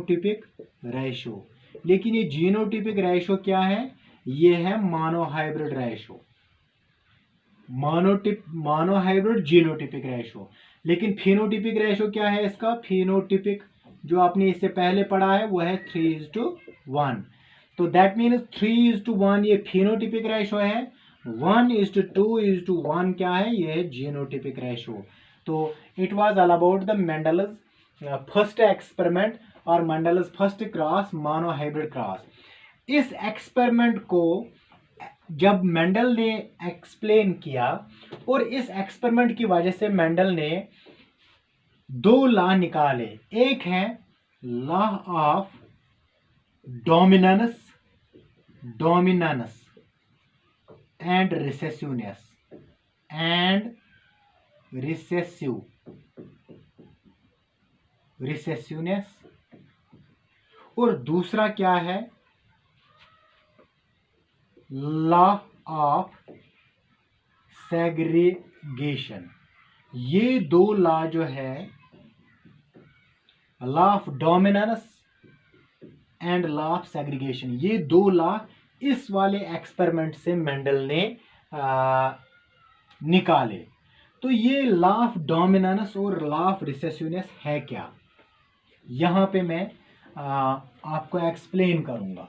Genotypic ratio. लेकिन ये genotypic ratio क्या है? ये है monohybrid ratio, monohybrid genotypic ratio. लेकिन फिनोटिपिक रेशो क्या है इसका? फिनोटिपिक जो आपने इससे पहले पढ़ा है वो है 3:1। तो दैट मीन्स 3:1 ये फिनोटिपिक रेशो है, 1:2:1 क्या है? ये है जीनोटिपिक रेशो। तो it was all about the Mendel's first experiment और Mendel's first cross, monohybrid cross. इस एक्सपेरिमेंट को जब मेंडल ने एक्सप्लेन किया, और इस एक्सपेरिमेंट की वजह से मेंडल ने दो लॉ निकाले। एक है law of dominance and recessiveness and recessiveness, और दूसरा क्या है? Law of segregation. ये दो लॉ जो है, law of dominance and law of segregation, ये दो लॉ इस वाले एक्सपेरिमेंट से मेंडल ने निकाले। तो ये लॉ ऑफ डोमिनेंस और लॉ ऑफ रिसेसिवनेस है क्या? यहां पे मैं आपको एक्सप्लेन करूंगा।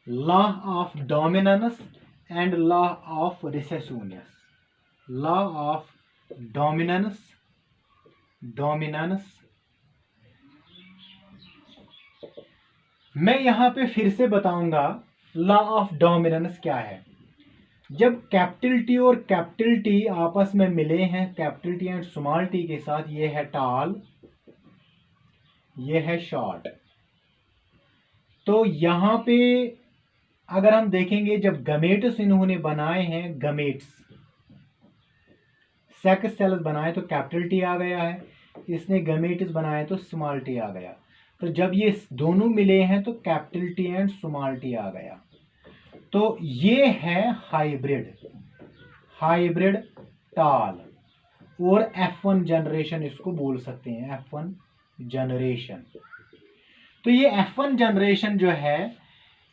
Law of dominance and law of recessiveness. Law of dominance मैं यहां पे फिर से बताऊंगा लॉ ऑफ डोमिनेंस क्या है। जब कैपिटल टी और कैपिटल टी आपस में मिले हैं, capital T and small T के साथ, ये है टॉल, ये है शॉर्ट। तो यहां पे अगर हम देखेंगे, जब गमेट्स इन्होंने बनाए हैं, गमेट्स सेक्स सेल्स बनाए तो कैपिटल टी आ गया है, इसने गमेट्स बनाए तो स्मॉल टी आ गया। तो जब ये दोनों मिले हैं तो capital T and small T आ गया। तो ये है हाइब्रिड टॉल, और F1 जनरेशन इसको बोल सकते हैं, F1 जनरेशन। तो ये F1 जनरेशन जो है,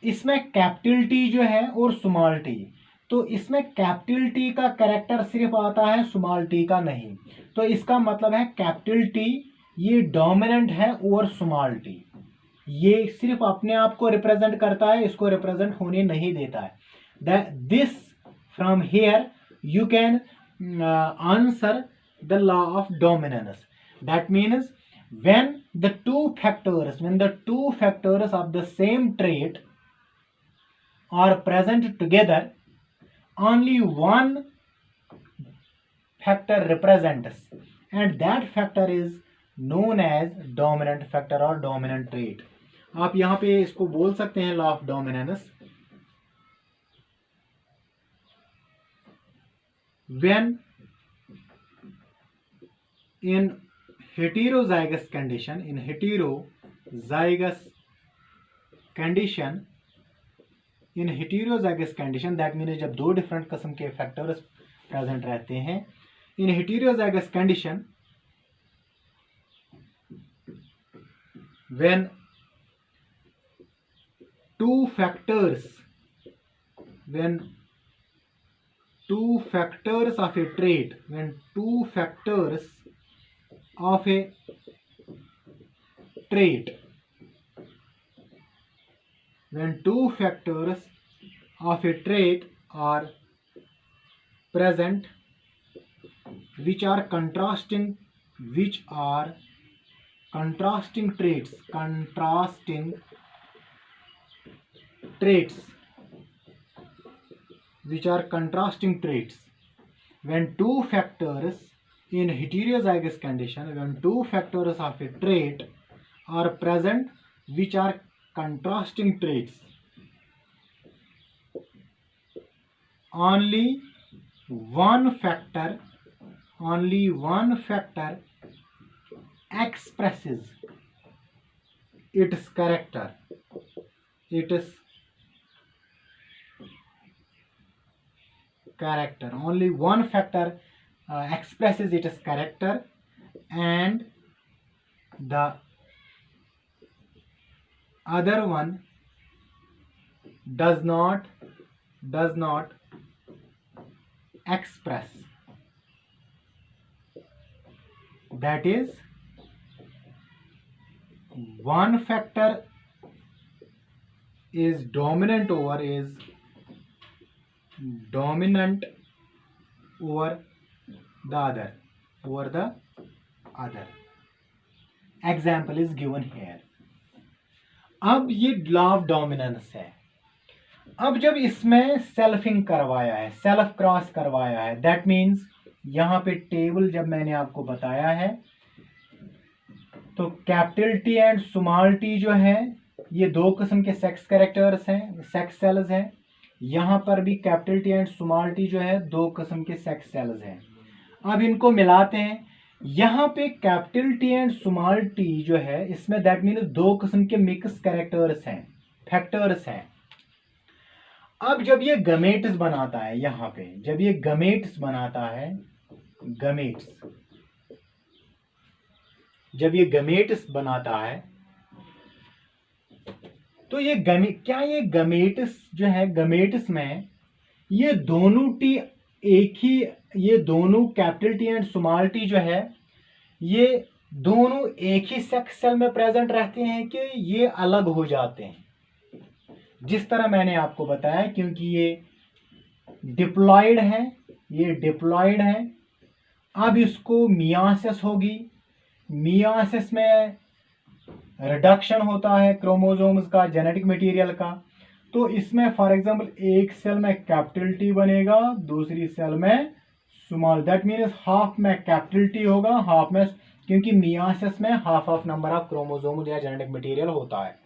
इसमें कैपिटल टी जो है और स्मॉल टी, तो इसमें कैपिटल टी का कैरेक्टर सिर्फ आता है, स्मॉल टी का नहीं। तो इसका मतलब है कैपिटल टी ये डोमिनेंट है ओवर स्मॉल टी, ये सिर्फ अपने आप को रिप्रेजेंट करता है, इसको रिप्रेजेंट होने नहीं देता है। This from here you can answer the law of dominance. That means when the two factors of the same trait are present together, only one factor represents, and that factor is known as dominant factor or dominant trait. आप यहां पे इसको बोल सकते हैं law of dominance. when in heterozygous condition, that means जब दो different किस्म के फैक्टर्स प्रेजेंट रहते हैं, in heterozygous condition, when two factors of a trait, when two factors of a trait are present, which are contrasting traits, which are contrasting traits. When two factors in heterozygous condition, when two factors of a trait are present which are contrasting traits, only one factor expresses its character. Only one factor expresses its character, and the other one does not express, that is one factor is dominant over the other. Example is given here. अब ये law of dominance है। अब जब इसमें selfing करवाया है, self cross करवाया है, दैट मीन्स यहाँ पे टेबल जब मैंने आपको बताया है तो capital T and small T जो है ये दो किस्म के सेक्स कैरेक्टर्स हैं, सेक्स सेल्स हैं। यहाँ पर भी capital T and small T जो है दो किस्म के सेक्स सेल्स हैं। अब इनको मिलाते हैं। यहाँ पे capital T and small T जो है इसमें दैट मीन्स दो किस्म के मिक्स कैरेक्टर्स हैं, फैक्टर्स हैं। अब जब ये गमेट्स बनाता है, यहाँ पे जब ये गमेट्स बनाता है, जब ये गमेट्स बनाता है तो ये गमेट्स जो है, गमेट्स में ये दोनों टी एक ही, ये दोनों capital T and small T जो है ये दोनों एक ही सेक्स सेल में प्रेजेंट रहते हैं कि ये अलग हो जाते हैं। जिस तरह मैंने आपको बताया, क्योंकि ये डिप्लॉयड है, अब इसको मियासिस होगी। मियासिस में रिडक्शन होता है क्रोमोसोम्स का, जेनेटिक मटेरियल का। तो इसमें फॉर एग्जांपल एक सेल में कैपिटल टी बनेगा, दूसरी सेल में स्मॉल, दैट मीन्स हाफ में कैपिटल टी होगा, हाफ में, क्योंकि मियासिस में half of number of chromosomes या जेनेटिक मटेरियल होता है।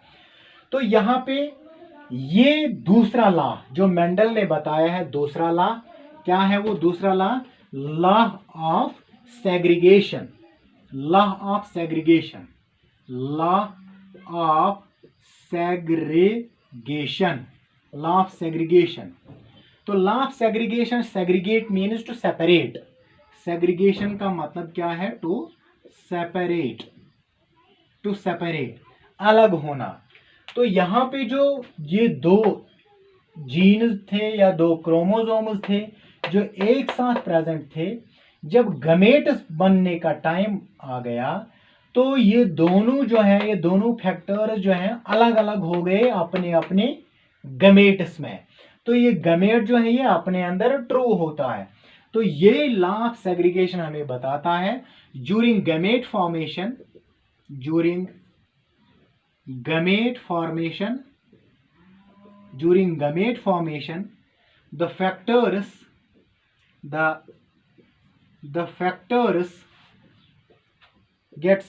तो यहाँ पे ये दूसरा लॉ जो मेंडल ने बताया है, दूसरा लॉ क्या है? वो दूसरा law of segregation, law of segregation. तो law of segregation, segregate means to separate. Segregation का मतलब क्या है? टू सेपरेट, अलग होना। तो यहाँ पे जो ये दो जीन्स थे या दो क्रोमोसोम्स थे जो एक साथ प्रेजेंट थे, जब गमेट्स बनने का टाइम आ गया तो ये दोनों जो है, ये दोनों फैक्टर्स जो हैं अलग अलग हो गए अपने अपने गमेट्स में। तो ये गमेट जो है ये अपने अंदर ट्रू होता है। तो ये लॉ ऑफ सेग्रीगेशन हमें बताता है during gamete formation, during gamete formation the factors get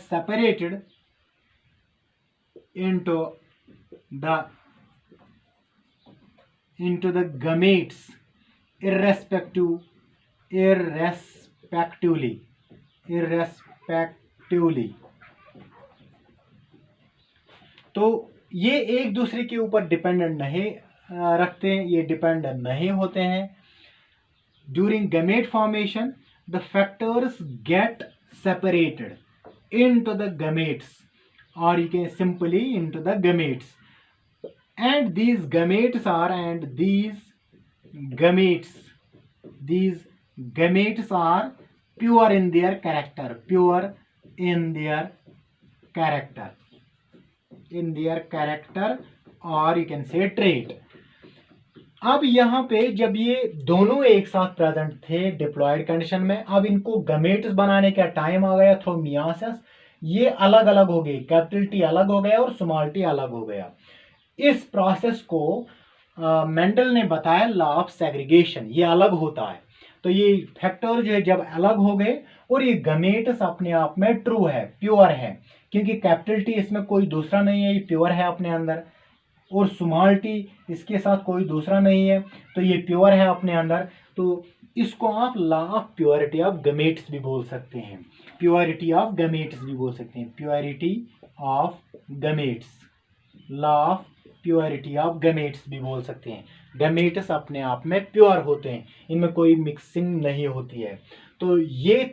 separated into the gametes irrespectively। तो ये एक दूसरे के ऊपर डिपेंडेंट नहीं रखते हैं, ये डिपेंडेंट नहीं होते हैं। During gamete formation the factors get separated into the gametes, और you can simply into the gametes, and these gametes are pure in their character, or you can say trait। अब यहाँ पे जब ये दोनों एक साथ प्रेजेंट थे डिप्लॉयड कंडीशन में, अब इनको गमेट्स बनाने का टाइम आ गया थ्रू मियासिस, ये अलग अलग हो गए, कैपिटल टी अलग हो गया और स्मॉल टी अलग हो गया। इस प्रोसेस को मेंडल ने बताया लॉ ऑफ सेग्रीगेशन, ये अलग होता है। तो ये फैक्टर जो है जब अलग हो गए और ये गमेट्स अपने आप में ट्रू है, प्योर है, क्योंकि कैपिटल टी इसमें कोई दूसरा नहीं है, ये प्योर है अपने अंदर, और स्मॉल टी इसके साथ कोई दूसरा नहीं है, तो ये प्योर है अपने अंदर। तो इसको आप law of purity of gametes भी बोल सकते हैं, प्योरिटी ऑफ गमेट्स भी बोल सकते हैं, purity of gametes, law of purity of gametes भी बोल सकते हैं। गैमेट्स अपने आप में प्योर होते हैं, इनमें कोई मिक्सिंग नहीं होती है। तो ये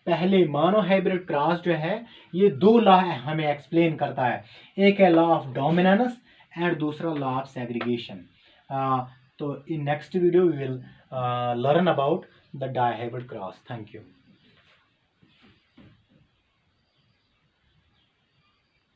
पहले मोनो हाइब्रिड क्रॉस जो है ये दो लॉ हमें एक्सप्लेन करता है, एक है लॉ ऑफ डोमिनेंस एंड दूसरा लॉ ऑफ सेग्रीगेशन। तो in next video we will learn about the dihybrid cross. Thank you.